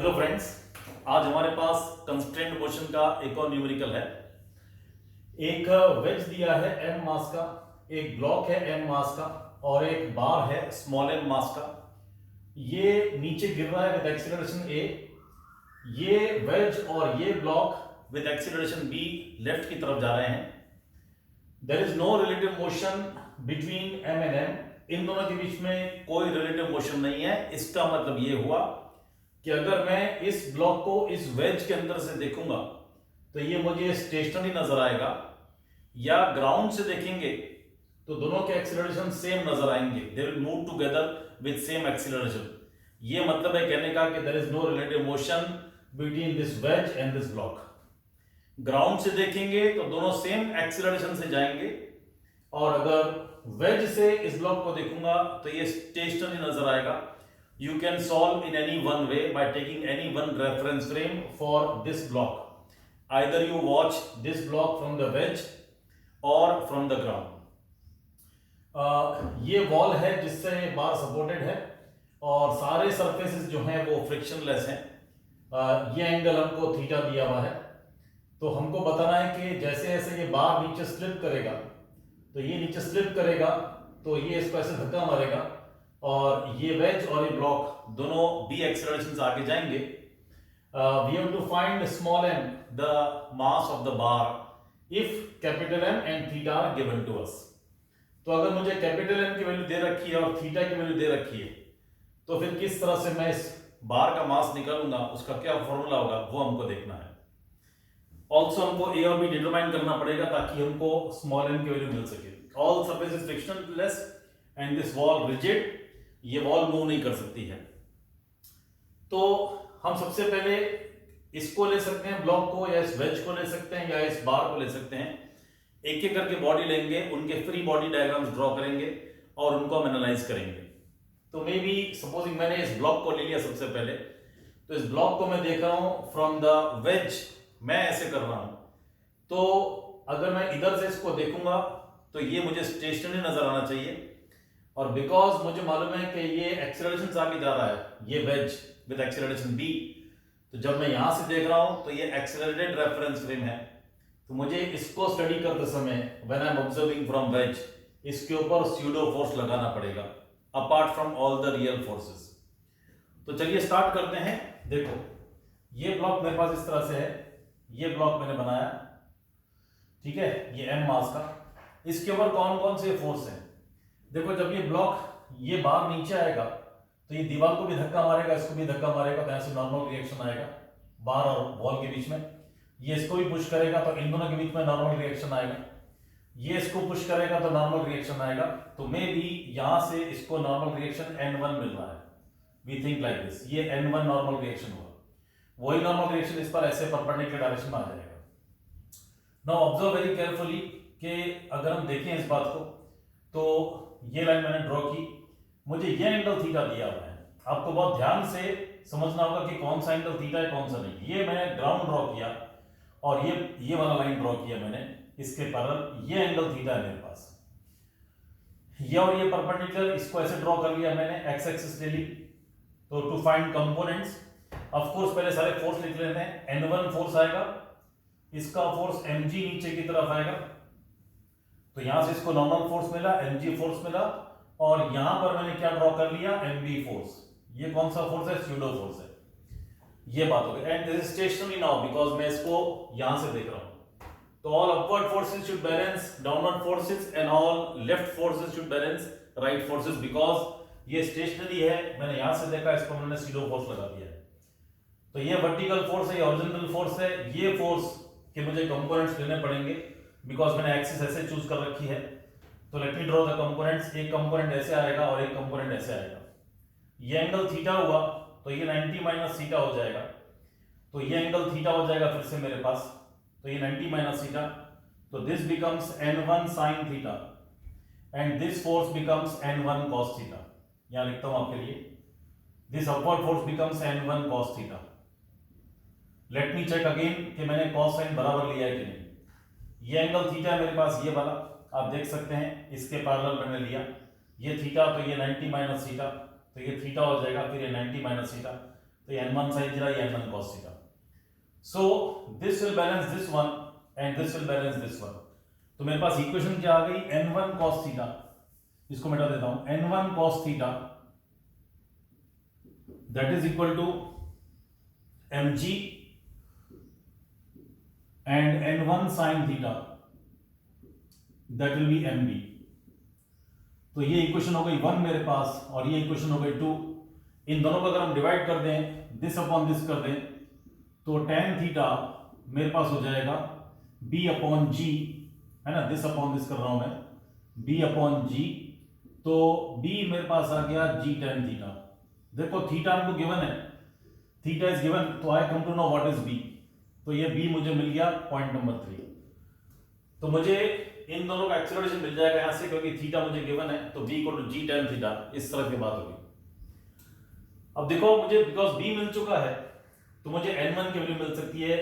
Hello friends, आज हमारे पास constraint motion का एक और न्यूमेरिकल है। एक वेज दिया है m मास का, एक ब्लॉक है m मास का और एक बार है स्मॉल m मास का। ये नीचे गिर रहा है विद एक्सीलरेशन a। ये वेज और ये block with acceleration b left की तरफ जा रहे हैं। There is no relative motion between m and m। इन दोनों के बीच में कोई रिलेटिव मोशन नहीं है। इसका मतलब ये हुआ कि अगर मैं इस ब्लॉक को इस वेज के अंदर से देखूंगा तो ये मुझे स्टेशनरी नजर आएगा, या ग्राउंड से देखेंगे तो दोनों के एक्सीलरेशन सेम नजर आएंगे। They will move together with same acceleration. ये मतलब है कहने का कि there is no relative motion between this wedge and this block. Ground से देखेंगे तो दोनों सेम एक्सीलरेशन से जाएंगे, और अगर वेज से इस ब्लॉक को देखूंगा तो ये स्टेशनरी नजर आएगा। You can solve in any one way by taking any one reference frame for this block. Either you watch this block from the wedge or from the ground. ये wall है जिससे बार supported है और सारे surfaces जो हैं वो frictionless हैं। ये एंगल हमको थीटा दिया हुआ है, तो हमको बताना है कि जैसे जैसे ये बार नीचे स्लिप करेगा तो ये नीचे स्लिप करेगा तो ये इसको ऐसे धक्का मारेगा और ये वेज और ये ब्लॉक दोनों बी एक्सेलरेशन से आगे जाएंगे। We have to find small m the mass of the bar if capital M and theta are given to us. तो अगर मुझे कैपिटल M की वैल्यू दे रखी है और थीटा की वैल्यू दे रखी है तो फिर किस तरह से मैं इस बार का मास निकालूंगा, उसका क्या फॉर्मूला होगा वो हमको देखना है। ऑल्सो हमको ए और बी डिटरमाइन करना पड़ेगा ताकि हमको स्मॉल m की वैल्यू मिल सके। All surfaces frictionless and this wall rigid. ये वॉल मूव नहीं कर सकती है। तो हम सबसे पहले इसको ले सकते हैं ब्लॉक को, या इस वेज को ले सकते हैं, या इस बार को ले सकते हैं। एक एक करके बॉडी लेंगे, उनके फ्री बॉडी डायग्राम्स ड्रॉ करेंगे और उनको हम एनालाइज करेंगे। तो मे बी सपोजिंग मैंने इस ब्लॉक को ले लिया सबसे पहले, तो इस ब्लॉक को मैं देख रहा हूं फ्रॉम द वेज, मैं ऐसे कर रहा हूं। तो अगर मैं इधर से इसको देखूंगा तो ये मुझे स्टेशनरी नजर आना चाहिए, और बिकॉज मुझे मालूम है कि ये एक्सेलरेशन से आगे जा रहा है, ये वेज विद एक्सेलरेशन b, तो जब मैं यहां से देख रहा हूं तो ये एक्सेलरेटेड रेफरेंस फ्रेम है। तो मुझे इसको स्टडी करते समय when I am observing from wedge, इसके ऊपर स्यूडो फोर्स लगाना पड़ेगा apart from all the real forces. तो चलिए स्टार्ट करते हैं। देखो ये ब्लॉक मेरे पास इस तरह से है, ये ब्लॉक मैंने बनाया, ठीक है, ये m मास का। इसके ऊपर कौन कौन से फोर्स हैं? देखो जब ये ब्लॉक ये बार नीचे आएगा तो ये दीवार को भी धक्का मारेगा, इसको भी धक्का मारेगा, तो ऐसे नॉर्मल रिएक्शन आएगा बार और वॉल के बीच में। ये इसको भी पुश करेगा तो इन दोनों के बीच में नॉर्मल रिएक्शन आएगा। ये इसको पुश करेगा तो नॉर्मल रिएक्शन आएगा। तो मे बी यहां से इसको नॉर्मल रिएक्शन n1 मिल रहा है। वी थिंक लाइक दिस, ये n1 नॉर्मल रिएक्शन हुआ, वही नॉर्मल रिएक्शन इस पर ऐसे परपेंडिकुलर डायरेक्शन में आ जाएगा। नाउ ऑब्जर्व वेरी केयरफुली कि अगर हम देखें इस बात को, तो ये लाइन मैंने ड्रॉ की, मुझे ये एंगल थीटा दिया हुआ है। आपको बहुत ध्यान से समझना होगा कि कौन सा एंगल थीटा है कौन सा नहीं। ये मैंने ग्राउंड ड्रॉ किया और ये वाला लाइन ड्रॉ किया मैंने इसके पैरेलल, ये एंगल थीटा है मेरे पास। ये और ये परपेंडिकुलर, इसको ऐसे ड्रॉ कर लिया मैंने, एक्स एक्सिस ले ली। तो to find components, of course पहले सारे फोर्स लिख लेते हैं। n1 फोर्स आएगा, इसका फोर्स mg नीचे की तरफ आएगा, तो यहां से इसको नॉर्मल फोर्स मिला, mg फोर्स मिला, और यहां पर मैंने क्या ड्रॉ कर लिया, mb फोर्स। ये कौन सा फोर्स है? स्यूडो फोर्स है। ये बात हो गई। And this is stationary now because मैं इसको यहां से देख रहा हूं। तो all upward forces should balance downward forces and all left forces should balance right forces, because ये स्टेशनरी है। मैंने यहां से देखा, इसको मैंने स्यूडो फोर्स लगा दिया है। तो ये वर्टिकल फोर्स है, ये हॉरिजॉन्टल फोर्स है। ये फोर्स के मुझे कंपोनेंट्स लेने पड़ेंगे बिकॉज मैंने एक्सिस ऐसे चूज कर रखी है। तो let me draw the components. एक कंपोनेंट ऐसे आएगा और एक कंपोनेंट ऐसे आएगा। ये एंगल थीटा हुआ तो ये 90 माइनस थीटा हो जाएगा, तो ये एंगल थीटा हो जाएगा फिर से मेरे पास, तो ये 90 माइनस थीटा, तो this becomes n1 sin theta and this force becomes n1 cos theta. यहां लिखता हूं आपके लिए, this upward force becomes n1 cos theta. Let me check again कि मैंने cos साइन बराबर लिया है कि नहीं। ये एंगल थीटा है मेरे पास, ये वाला आप देख सकते हैं, इसके पैरेलल मैंने लिया। ये थीटा, तो ये 90 माइनस थीटा, तो ये थीटा हो जाएगा, फिर ये 90 माइनस थीटा, तो ये n1 sin थीटा, ये n1 cos theta. So this will balance this one and this will balance this one. तो मेरे पास इक्वेशन क्या आ गई, n1 cos थीटा, इसको मिटा देता हूं, n1 cos theta that is equal to mg and n1 sin theta that will be mb. तो ये इक्वेशन हो गई 1 मेरे पास और ये इक्वेशन हो गई 2. इन दोनों को अगर हम डिवाइड कर दें, दिस अपॉन दिस कर दें, तो tan थीटा मेरे पास हो जाएगा b अपॉन g, है ना, दिस अपॉन दिस कर रहा हूं मैं, b अपॉन g. तो b मेरे पास आ गया g tan थीटा. देखो थीटा हमको गिवन है, थीटा इज गिवन, तो I come to know what is b. तो ये b मुझे मिल गया पॉइंट नंबर 3. तो मुझे इन दोनों का एक्सेलरेशन मिल जाएगा यहां से, क्योंकि थीटा मुझे गिवन है, तो b equal to g tan theta. इस तरह की बात होगी. अब देखो मुझे बिकॉज b मिल चुका है तो मुझे n1 की वैल्यू मिल सकती है,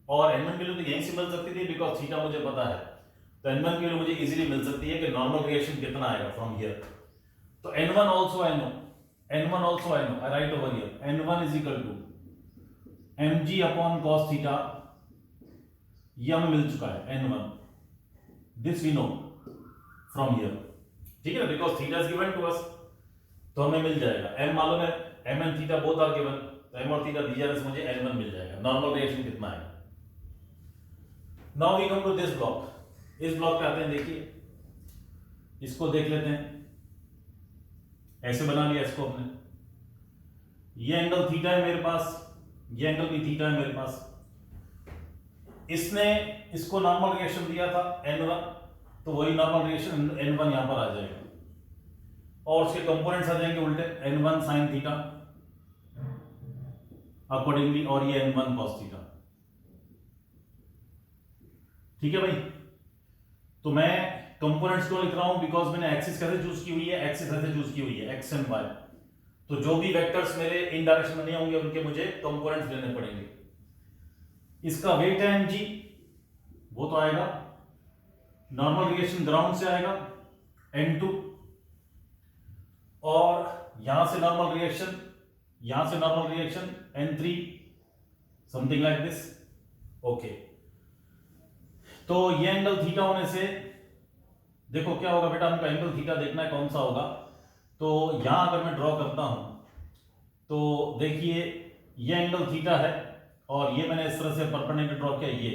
और n1 की वैल्यू तो यहीं से मिल सकती थी बिकॉज थीटा मुझे पता है. तो n1 की वैल्यू मुझे इजीली मिल सकती है कि नॉर्मल रिएक्शन कितना आएगा फ्रॉम हियर. तो n1 also I know, n1 also I know, I write over here n1 is equal to mg upon cos theta. ये हमें मिल चुका है n1, this we know from here. ठीक है ना, because theta is given to us, तो हमें मिल जाएगा. m मालूम है, m and theta both are given, तो m और थीटा दी जाने से मुझे n1 मिल जाएगा. नॉर्मल रिएक्शन कितना है. Now we come to this block. इस ब्लॉक पे आते हैं, देखिए इसको देख लेते हैं. ऐसे बना लिया इसको हमने, ये एंगल थीटा है मेरे पास, ये एंगल भी थीटा है मेरे पास. इसने इसको नॉर्मल रिएक्शन दिया था n1, तो वही नॉर्मल रिएक्शन n1 यहां पर आ जाएगा, और उसके कंपोनेंट्स आ जाएंगे उल्टे, n1 sin थीटा अकॉर्डिंगली, और ये n1 cos थीटा. ठीक है भाई. तो मैं कंपोनेंट्स को लिख रहा हूं बिकॉज मैंने एक्सिस कैसे चूज की हुई है, एक्सिस ऐसे चूज की हुई है x एंड y. तो जो भी वेक्टर्स मेरे इन डायरेक्शन में नहीं होंगे उनके मुझे कंपोनेंट्स लेने पड़ेंगे. इसका वेट है mg, वो तो आएगा, नॉर्मल रिएक्शन ग्राउंड से आएगा n2, और यहां से नॉर्मल रिएक्शन, यहां से normal reaction n3, something like this. Okay. तो ये एंगल थीटा होने से देखो क्या होगा बेटा, हमको एंगल थीटा देखना है कौन सा होगा. तो यहां अगर मैं ड्रॉ करता हूं तो देखिए ये एंगल थीटा है, और ये मैंने इस तरह से परपेंडिकुलर ड्रॉ किया ये.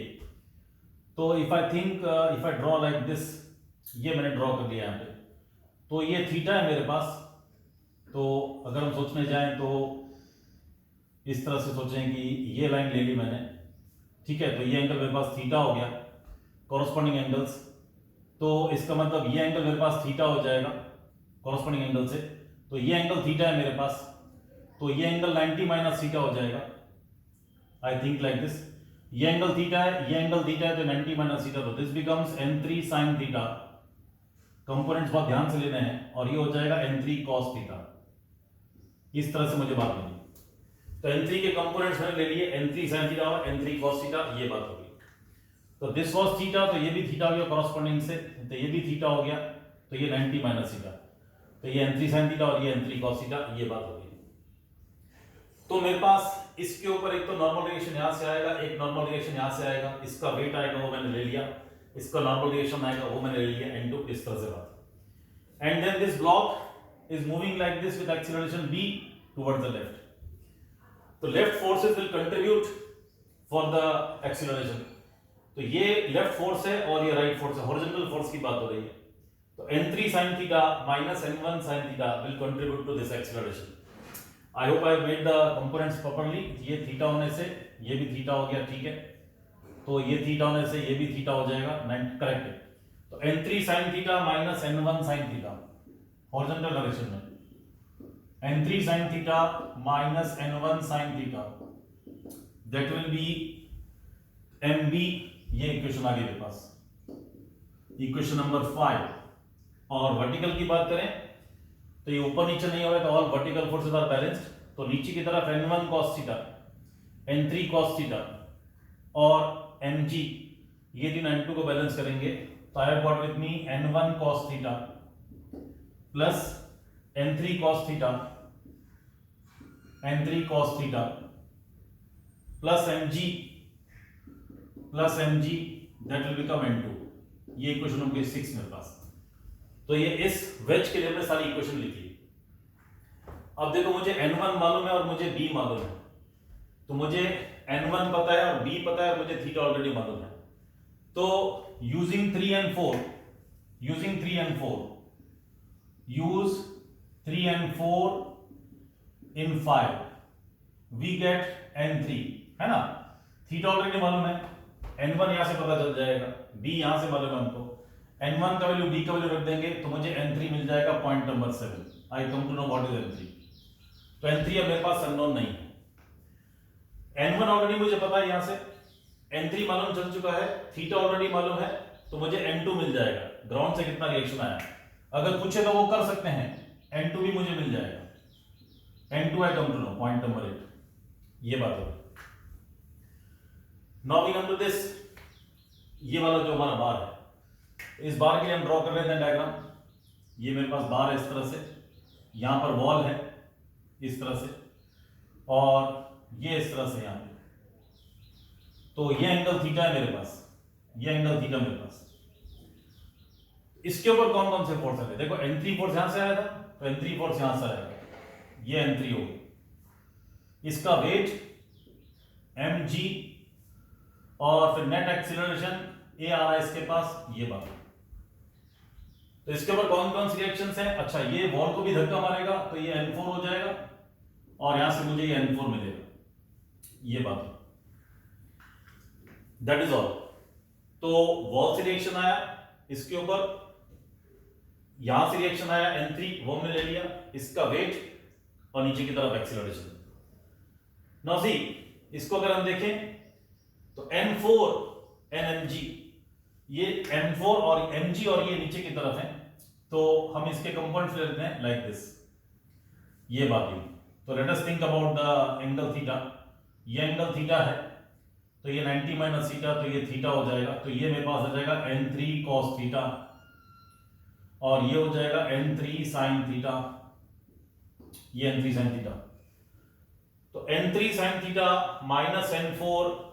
तो if I think, if I draw like this, ये मैंने ड्रॉ कर दिया यहां पे, तो ये थीटा है मेरे पास. तो अगर हम सोचने जाएं तो इस तरह से सोचें कि ये लाइन ले ली मैंने, ठीक है, तो ये एंगल मेरे पास थीटा हो गया, कॉरस्पॉन्डिंग एंगल्स. तो इसका मतलब ये एंगल मेरे पास थीटा हो जाएगा कॉरस्पॉन्डिंग एंगल से. तो ये एंगल थीटा है मेरे पास, तो ये एंगल 90 माइनस थीटा हो जाएगा. I think like this. ये एंगल थीटा है, ये एंगल थीटा है, तो 90 माइनस थीटा, तो this becomes n3 sin theta. Components बहुत ध्यान से लेने हैं, और ये हो जाएगा n3 cos थीटा. इस तरह से मुझे बात लेनी. तो n3 के कंपोनेंट्स मैंने ले लिए, n3 sin थीटा और n3 cos थीटा, ये बात होगी. तो दिस वाज थीटा, तो ये भी थीटा हो गया कॉरस्पॉन्डिंग से, तो ये भी थीटा हो गया, तो ये 90 माइनस थीटा, तो ये n3 sin थीटा और ये n3 cos थीटा, ये बात होगी. तो मेरे पास इसके ऊपर एक तो नॉर्मल रिएक्शन यहां से आएगा, एक नॉर्मल रिएक्शन यहां से आएगा, इसका वेट आएगा वो मैंने ले लिया, इसका नॉर्मल रिएक्शन आएगा वो मैंने ले लिया n2, इस तरह से बात. And then this block is moving like this with acceleration b towards the left. तो left forces will contribute for the acceleration. तो ये लेफ्ट फोर्स है और ये राइट फोर्स है, हॉरिजॉन्टल फोर्स की बात हो रही है. तो n3 sin theta minus n1 sin theta will contribute to this acceleration. I hope I made the components properly. ये थीटा होने से ये भी थीटा हो गया, ठीक है, तो ये थीटा होने से ये भी थीटा हो जाएगा, करेक्ट है. तो n3 sin theta minus n1 sin theta horizontal direction में, n3 sin theta minus n1 sin theta, that will B mb. ये इक्वेशन आ गई मेरे पास, इक्वेशन नंबर 5. और वर्टिकल की बात करें तो ये ऊपर नीचे नहीं हो रहा है, तो all vertical forces are balanced. तो नीचे की तरफ n1 cos theta, n3 cos theta और mg, ये तीन n2 को बैलेंस करेंगे. तो I have got with me n1 cos theta plus n3 cos theta n3 cos theta plus mg that will become n2। ये इक्वेशन होगी 6 मेरे पास। तो ये इस वेज के लिए हमने सारी इक्वेशन लिखी। अब देखो मुझे n1 मालूम है और मुझे b मालूम है, तो मुझे n1 पता है और b पता है, मुझे थीटा ऑलरेडी मालूम है। तो using 3 and 4 use 3 and 4 in 5 we get n3, है ना। थीटा ऑलरेडी मालूम है, n1 यहां से पता चल जाएगा, b यहां से मालूम है हमको। n1 का वैल्यू b का वैल्यू रख देंगे तो मुझे n3 मिल जाएगा। Point number 7, I come to know what is n3। तो n3 अब मेरे पास अननोन नहीं है। n1 ऑलरेडी मुझे पता है, यहां से n3 मालूम चल चुका है, थीटा ऑलरेडी मालूम है, तो मुझे n2 मिल जाएगा। ग्राउंड से कितना रिएक्शन आया अगर पूछे तो वो कर सकते हैं, n2 भी मुझे मिल जाएगा। n2 I come to know, point number 8। ये बात है। Now we come to this, ये वाला जो हमारा बार है, इस बार के लिए हम ड्रॉ कर लेते हैं डायग्राम। ये मेरे पास बार है इस तरह से, यहां पर वॉल है इस तरह से, और ये इस तरह से यहां पे। तो ये एंगल थीटा है मेरे पास, ये एंगल थीटा मेरे पास। इसके ऊपर कौन कौन से फोर्स है? देखो n3 फोर्स यहां से आया था, तो n3 फोर्स यहां से आएगा, ये n3 होगी। इसका वेट mg और फिर नेट एक्सीलरेशन a आ रहा है इसके पास, ये बात। तो इसके ऊपर कौन कौन सी रिएक्शंस हैं? अच्छा, ये वॉल को भी धक्का मारेगा तो ये n4 हो जाएगा, और यहां से मुझे ये n4 मिलेगा, ये बात। That is all. तो वॉल से रिएक्शन आया इसके ऊपर, यहां से रिएक्शन आया n3, वो हमने ले लिया, इसका वेट और नीचे की तरफ एक्सीलरेशन। नाउ सी, इसको अगर हम देखें तो n4 nmg, ये n4 और mg और ये नीचे की तरफ है, तो हम इसके कंपोनेंट्स ले लेते हैं लाइक दिस, ये बात हुई। तो let us think about the angle theta. ये एंगल थीटा है, तो ये 90 माइनस थीटा, तो ये थीटा हो जाएगा। तो ये मेरे पास आ जाएगा n3 cos थीटा, और ये हो जाएगा n3 sin थीटा, ये n3 sin थीटा। तो n3 sin theta minus n4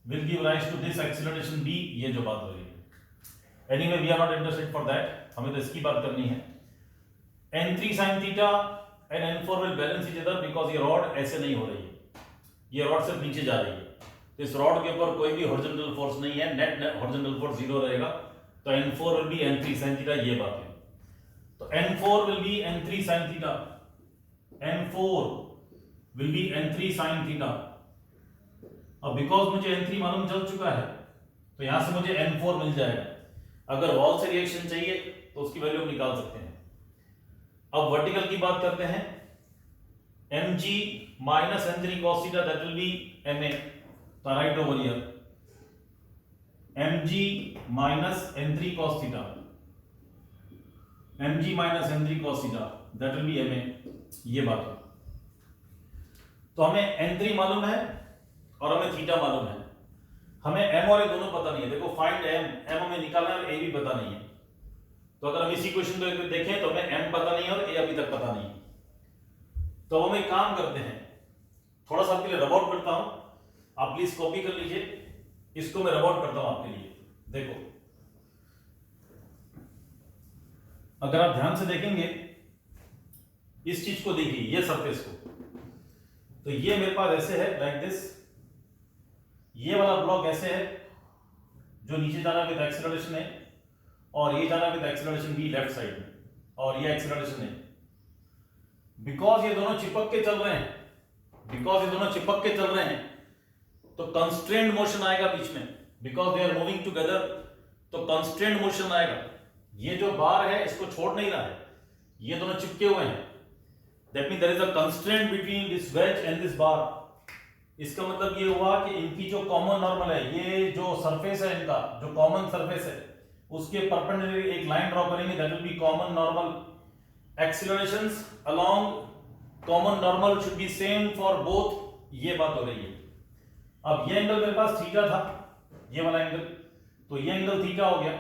will give rise to this acceleration b, ये जो बात हो रही है। Anyway, we are not interested for that, हमें तो इसकी बात करनी है। n3 sin theta and n4 will balance each other because ये रॉड ऐसे नहीं हो रही है, ये रॉड सिर्फ नीचे जा रही है, तो इस रॉड के ऊपर कोई भी हॉरिजॉन्टल फोर्स नहीं है, नेट हॉरिजॉन्टल फोर्स 0 रहेगा। तो n4 will be n3 sin theta, ये बात है। तो n4 will be n3 sin theta, n4 will be n3 sin theta. अब बिकॉज मुझे n3 मालूम चल चुका है, तो यहां से मुझे n4 मिल जाएगा। अगर वॉल से रिएक्शन चाहिए तो उसकी वैल्यू हम निकाल सकते हैं। अब वर्टिकल की बात करते हैं, mg minus n3 cos theta, that will B ma। तो right over here mg minus n3 cos theta, mg minus n3 cos theta, that will B ma, ये बात है। तो हमें n3 मालूम है और हमें थीटा मालूम है, हमें m और a दोनों पता नहीं है। देखो फाइंड m हमें निकालना है और a भी पता नहीं है। तो अगर हम इसी क्वेश्चन को देखें तो हमें m पता नहीं है और a अभी तक पता नहीं है। तो हम एक काम करते हैं, थोड़ा सा आपके लिए रब आउट करता हूं, आप प्लीज कॉपी कर लीजिए, इसको मैं रब आउट करता हूं आपके लिए। देखो अगर आप ध्यान से देखेंगे इस चीज को, देखिए ये सरफेस को, तो ये मेरे पास ऐसे है लाइक दिस, ये वाला ब्लॉक ऐसे है जो नीचे जाना विद एक्सीलरेशन है, और ये जाना विद एक्सीलरेशन भी लेफ्ट साइड में, और ये एक्सीलरेशन है। बिकॉज ये दोनों चिपक के चल रहे हैं, तो कंस्ट्रेंड मोशन आएगा बीच में, because they are moving together, तो कंस्ट्रेंड मोशन आएगा। ये जो बार है इसको छोड़ नहीं रहा है, ये दोनों चिपके हुए हैं, that mean there is a constraint between this wedge and this bar. इसका मतलब ये हुआ कि इनकी जो कॉमन नॉर्मल है, ये जो सरफेस है इनका, जो कॉमन सरफेस है, उसके परपेंडिकुलर एक लाइन ड्रॉ करेंगे, that will be common normal. Accelerations along common normal should be same for both, ये बात हो रही है। अब ये एंगल मेरे पास थीटा था, ये वाला एंगल, तो ये एंगल थीटा हो गया,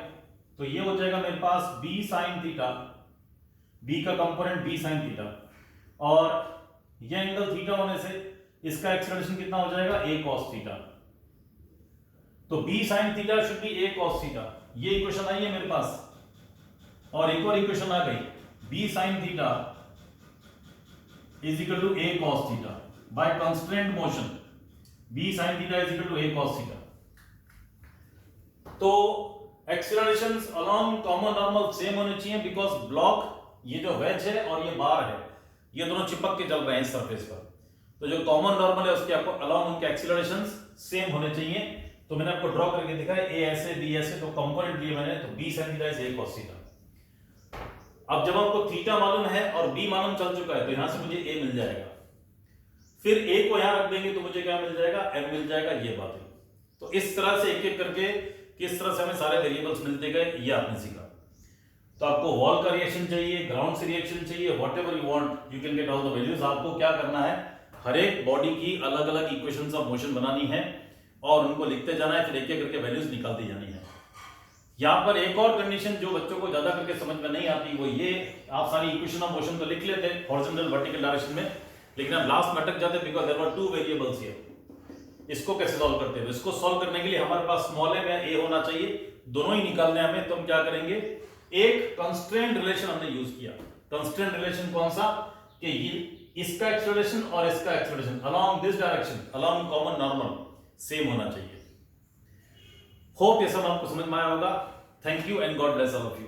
तो ये हो जाएगा मेरे पास b sin थीटा, b का कंपोनेंट b sin थीटा, और ये एंगल थीटा होने से इसका एक्सीलरेशन कितना हो जाएगा, a cos थीटा। तो b sin theta should be a cos theta. ये इक्वेशन आई है मेरे पास, और एक और इक्वेशन आ गई, b sin theta is equal to a cos theta by constraint motion, b sin theta is equal to a cos theta. तो accelerations along common normal same होने चाहिए, बिकॉज ब्लॉक, ये जो वेज है और ये बार है, ये दोनों चिपक के चल रहे हैं इस सरफेस पर। तो जो कॉमन नॉर्मल है उसके आपको अलोंग उनके एक्सीलरेशंस सेम होने चाहिए। तो मैंने आपको ड्रॉ करके दिखाया, ए ऐसे बी ऐसे, तो कंपोनेंट लिए मैंने, तो b sin theta is a cos theta. अब जब आपको थीटा मालूम है और बी मालूम चल चुका है, तो यहां से मुझे ए मिल जाएगा, फिर ए को यहां रख देंगे तो मुझे क्या मिल जाएगा, एम मिल जाएगा। ये बात है। तो इस तरह से एक एक करके किस तरह से हमें सारे वेरिएबल्स मिलते गए, ये आपने सीखा। तो आपको वॉल का रिएक्शन चाहिए, ग्राउंड से रिएक्शन चाहिए, whatever you want you can get all the values. आपको क्या करना है, हर एक बॉडी की अलग अलग इक्वेशंस ऑफ मोशन बनानी है और उनको लिखते जाना है, फिर एक एक करके वैल्यूज निकालती जानी है। यहाँ पर एक और कंडीशन जो बच्चों को ज्यादा करके समझ में नहीं आती, वो ये, आप सारी इक्वेशन ऑफ मोशन तो लिख लेते हॉरिजॉन्टल वर्टिकल डायरेक्शन में, लेकिन आप लास्ट में अटक जाते because there were two variables here. इसको कैसे सॉल्व करते हैं, इसको सॉल्व करने के लिए हमारे पास स्मॉल m या a होना चाहिए, दोनों ही निकालने हमें। तो हम क्या करेंगे, एक कंस्ट्रेंट रिलेशन हमने यूज किया। कंस्ट्रेंट रिलेशन कौन सा, कि इसका एक्सीलरेशन और इसका acceleration along this direction, along common normal same होना चाहिए। होप ये सब आपको समझ में आया होगा। Thank you and God bless all of you.